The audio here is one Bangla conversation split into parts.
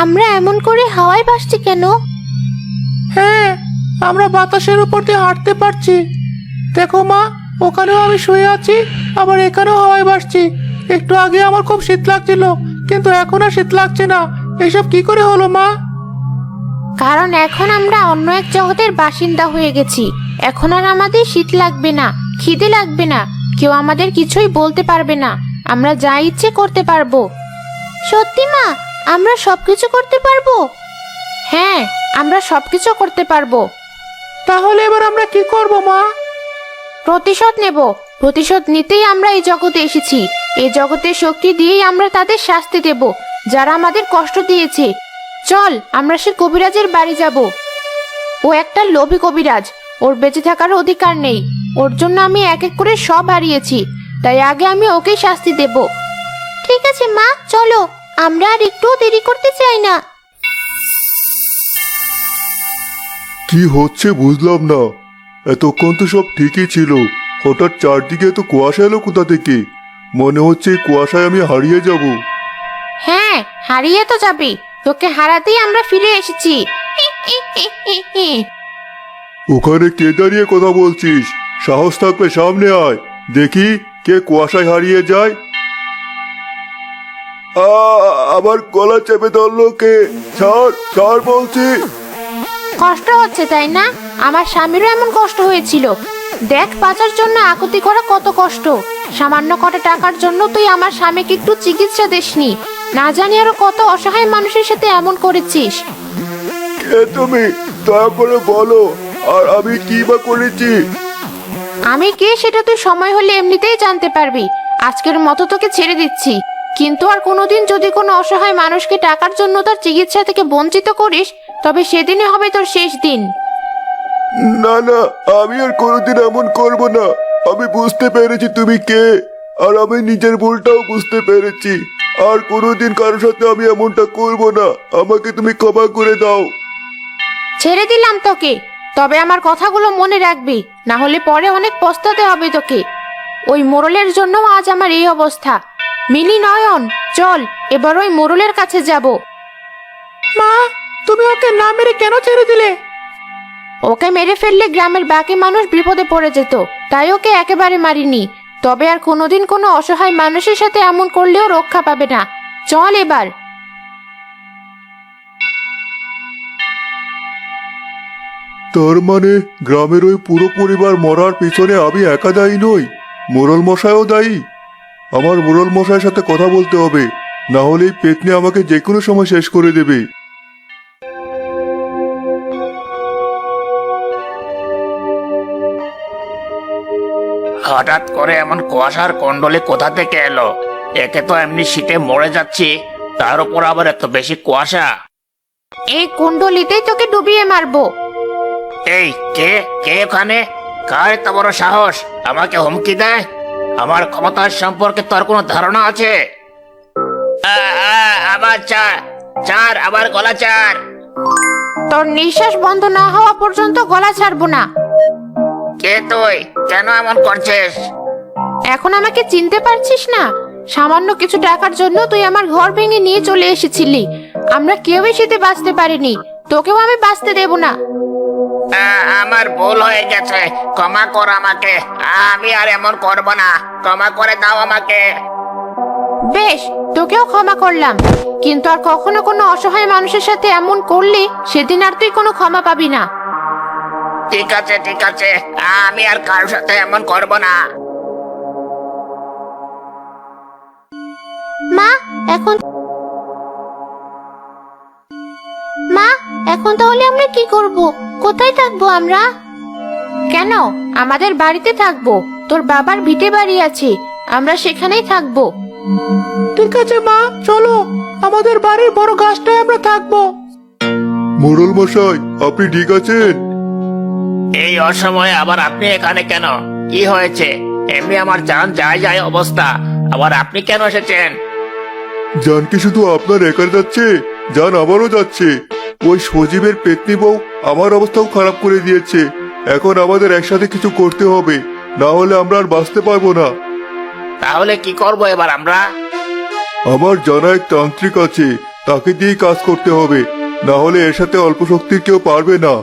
আমরা এমন করে হাওয়ায় ভাসছি কেন? হ্যাঁ, আমরা বাতাসের উপর দিয়ে হাঁটতে পারছি। দেখো মা, ওখানেও আমি শুয়ে আছি, আবার এখানেও হাওয়ায় ভাসছি। একটু আগে আমার খুব শীত লাগছিল, কিন্তু এখন আর শীত লাগছে না। এসব কি করে হলো মা? কারণ এখন আমরা অন্য এক জগতের বাসিন্দা হয়ে গেছি। এখন আর আমাদের শীত লাগবে না, খিদে লাগবে না, কেউ আমাদের কিছুই বলতে পারবে না। আমরা যা ইচ্ছে করতে পারবো। সত্যি মা, আমরা সবকিছু করতে পারবো? হ্যাঁ, আমরা সবকিছু করতে পারবো। তাহলে এবার আমরা কি করব মা? প্রতিশোধ নেব। প্রতিশোধ নিতেই আমরা এই জগতে এসেছি। এই জগতের শক্তি দিয়েই আমরা তাদের শাস্তি দেব যারা আমাদের কষ্ট দিয়েছে। চল, আমরা সে কবিরাজের বাড়ি যাব। ও একটা লোভী কবিরাজ, ওর বেঁচে থাকার অধিকার নেই। ওর জন্য আমি এক এক করে সব হারিয়েছি, তাই আগে আমি ওকেই শাস্তি দেব। ঠিক আছে মা, চলো, আমরা আর একটু দেরি করতে চাই না। কি হচ্ছে বুঝলাম না। এতক্ষণ তো সব ঠিকই ছিল, হঠাৎ চারদিকে এত কুয়াশা এলো কোথা থেকে? মনে হচ্ছে এই কুয়াশায় আমি হারিয়ে যাব। হ্যাঁ, হারিয়ে তো যাবি, তোকে হারাতেই আমরা ফিরে এসেছি। ওখানে কে দাঁড়িয়ে কথা বলছিস? সাহস থাকলে সামনে আয়, দেখি কে কুয়াশায় হারিয়ে যায়। আবার গলা চেপে ধরলো কে? ছাড় ছাড় বলছি। কষ্ট হচ্ছে তাই না? আমার স্বামীরও এমন কষ্ট হয়েছিল। দেখ, বাঁচার জন্য আকুতি করা কত কষ্ট। সামান্য কটা টাকার জন্য তুই আমার স্বামীকে একটু চিকিৎসা দিসনি। না জানি আরো কত অসহায় মানুষের সাথে এমন করেছিস। কে তুমি? দয়া করে বলো, আর আমি কি বা করেছি? আমি কে সেটা তুই সময় হলে এমনিতেই জানতে পারবি। আজকের মতো তোকে ছেড়ে দিচ্ছি, কিন্তু আর কোনোদিন যদি কোনো অসহায় মানুষকে টাকার জন্য তার চিকিৎসা থেকে বঞ্চিত করিস, তবে সেদিনই হবে তোর শেষ দিন। না না, আমি আর কোনোদিন এমন করব না। আমি বুঝতে পেরেছি তুমি কে, আর আমি নিজের ভুলটাও বুঝতে পেরেছি। আর কোনোদিন কারোর সাথে আমি এমনটা করব না। আমাকে তুমি ক্ষমা করে দাও। ছেড়ে দিলাম তোকে, তবে আমার কথাগুলো মনে রাখবি, না হলে পরে অনেক পস্তাতে হবে তোকে। ওই মোড়লের জন্য আজ আমার এই অবস্থা। মিলি, নয়ন, চল এবার ওই মোড়লের কাছে যাব। মা, তুমি ওকে না মেরে কেন ছেড়ে দিলে? ওকে মেরে ফেললে গ্রামের বাকি মানুষ বিপদে পড়ে যেত, তাই ওকে একেবারে মারিনি। তবে আর কোনোদিন কোনো অসহায় মানুষের সাথে এমন করলেও রক্ষা পাবে না। চল এবার। তার মানে গ্রামের ওই পুরো পরিবার মরার পিছনে আমি একা দায়ী নই, মোড়ল মশাইও দায়ী। আমার মোড়ল মশাইয়ের সাথে কথা বলতে হবে, না হলে এই পেতনি আমাকে যে কোনো সময় শেষ করে দেবে। হঠাৎ করে এমন কুয়াশার কন্ডলে কোথা থেকে এলো? একে তো এমনি শীতে মরে যাচ্ছি, তার উপর আবার এত বেশি কুয়াশা। এই কুণ্ডলিতেই তোকে ডুবিয়ে মারবো। এই কে কে ওখানে? কার এত বড় সাহস আমাকে হুমকি দেয়? আমার ক্ষমতার সম্পর্কে তোর কোনো ধারণা আছে? আবার চার চার, আবার গলা চার। তোর নিঃশ্বাস বন্ধ না হওয়া পর্যন্ত গলা ছাড়বো না। কে তুই? কেন এমন করছিস? এখন আমাকে চিনতে পারছিস না? সামান্য কিছু টাকার জন্য তুই আমার ঘর ভেঙে নিয়ে চলে এসেছিলি। আমরা কেউই শীতে বাঁচতে পারিনি, তোকেও আমি বাঁচতে দেব না। আমার ভুল হয়ে গেছে, ক্ষমা কর আমাকে। আমি আর এমন করব না, ক্ষমা করে দাও আমাকে। বেশ, তোকেও ক্ষমা করলাম, কিন্তু আর কখনো কোনো অসহায় মানুষের সাথে এমন করলে সেদিন আর তুই কোনো ক্ষমা পাবি না। ঠিক আছে ঠিক আছে, আমি আর কারোর সাথে এমন করব না। মা, এখন তাহলে আমরা কি করব? কোথায় থাকবো আমরা? কেন, আমাদের বাড়িতে থাকবো। তোর বাবার ভিটে বাড়ি আছে, আমরা সেখানেই থাকবো। ঠিক আছে মা, চলো, আমাদের বাড়ির বড় গাছটায় আমরা থাকবো। মোড়ল মশাই, আপনি ঠিক আছেন? এই অসময়ে আবার আপনি এখানে কেন? কি হয়েছে? এমনি আমার জান যায় যায় অবস্থা, আবার আপনি কেন এসেছেন? জান কি শুধু আপনার একার যাচ্ছে? জান আমারও যাচ্ছে। ওই সজীবের পেতনি বউ আমার অবস্থাও খারাপ করে দিয়েছে। এখন আমাদের একসাথে কিছু করতে হবে, না হলে আমরা আর বাঁচতে পারবো না। তাহলে কি করব এবার আমরা? আমার জানা এক তান্ত্রিক আছে, তাকে দিয়েই কাজ করতে হবে, না হলে এর সাথে অল্প শক্তির কেউ পারবে না।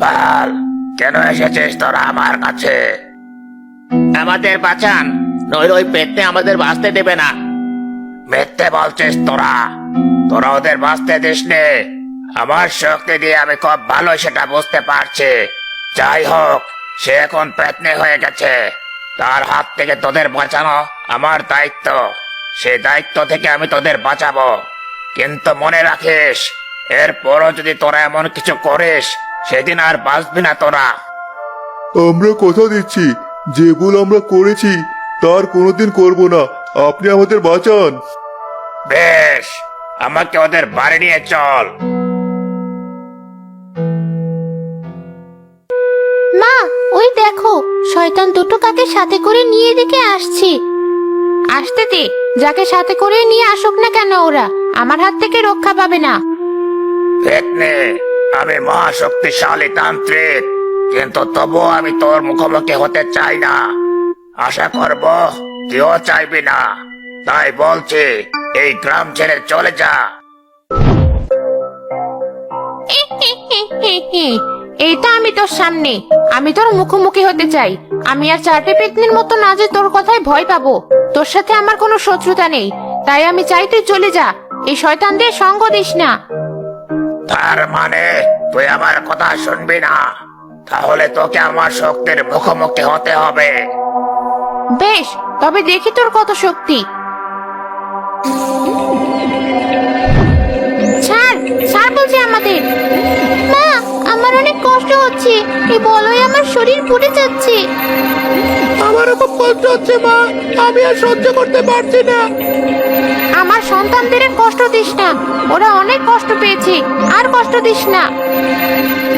পাল, কেন এসেছিস তোরা আমার কাছে? আমাদের বাঁচান, নইলে ওই পেটে আমাদের বাঁচতে দেবে না। মিথ্যে বলছিস তোরা, তোরা ওদের বাঁচতে দিস নে। আমার শক্তি দিয়ে আমি খুব ভালো সেটা বুঝতে পারছি। যাই হোক, সে এখন পেতনি হয়ে গেছে, তার হাত থেকে তোদের বাঁচানো আমার দায়িত্ব। সেই দায়িত্ব থেকে আমি তোদের বাঁচাবো, কিন্তু মনে রাখিস, এরপরও যদি তোরা এমন কিছু করিস, সেদিন আর বাঁচবি না তোরা। আমরা কথা দিচ্ছি, যে ভুল আমরা করেছি তার কোনোদিন করব না। আপনি আমাদের বাঁচান। বেশ, আমাকে ওদের বাড়ি নিয়ে চল। মা, ওই দেখো, শয়তান দুটো কাকে সাথে করে নিয়ে এদিকে আসছে। আসতে দে, যাকে সাথে করে নিয়ে আসুক না কেন, ওরা আমার হাত থেকে রক্ষা পাবে না। পেতনি, আমি মহাশক্তিশালী তান্ত্রিক, কিন্তু তবুও আমি তোর মুখোমুখি হতে চাই না। আশা করব তুইও চাইবি না, তাই বলছি এই গ্রাম ছেড়ে চলে যা। এইটা আমি তোর সামনে, আমি তোর মুখোমুখি হতে চাই। আমি আর চারটে পেতনির মতো না যে তোর কথায় ভয় পাবো। তোর সাথে আমার কোনো শত্রুতা নেই, তাই আমি চাই তুই চলে যা। এই শয়তানদের সঙ্গ দিস না। তার মানে তুই আমার কথা শুনবি না? তাহলে তোকে আমার শক্তির মুখোমুখি হতে হবে। বেশ, তবে দেখি তোর কত শক্তি। ছাড়, ছাড় বলছি আমাদের। মা, আমার অনেক কষ্ট হচ্ছে, এই বলয় আমার শরীর পুড়ে যাচ্ছে। আমারও খুব কষ্ট হচ্ছে মা, আমি আর সহ্য করতে পারছি না। আমার সন্তানদের আর কষ্ট দিস না, ওরা অনেক কষ্ট পেয়েছে, আর কষ্ট দিস না।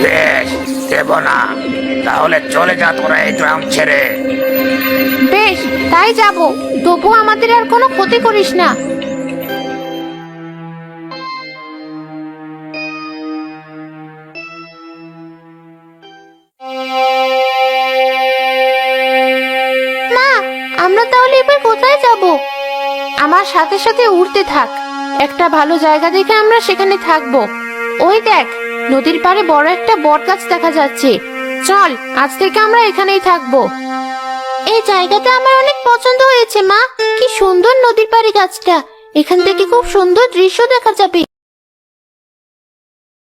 বেশ, দেব না। তাহলে চলে যা তোরা এই গ্রাম ছেড়ে। বেশ, তাই যাব, তবু আমাদের আর কোনো ক্ষতি করিস না। মা, আমরা তাহলে এবার কোথায় যাব? আমার সাথে সাথে উড়তে থাক, একটা ভালো জায়গা দেখে আমরা সেখানে থাকবো। ওই দেখ, নদীর পাড়ে বড় একটা বট গাছ দেখা যাচ্ছে। চল, আজ থেকে আমরা এখানেই থাকবো। এই জায়গাটা আমার অনেক পছন্দ হয়েছে মা, কি সুন্দর নদীর পাড়ে গাছটা, এখান থেকে খুব সুন্দর দৃশ্য দেখা যাবে।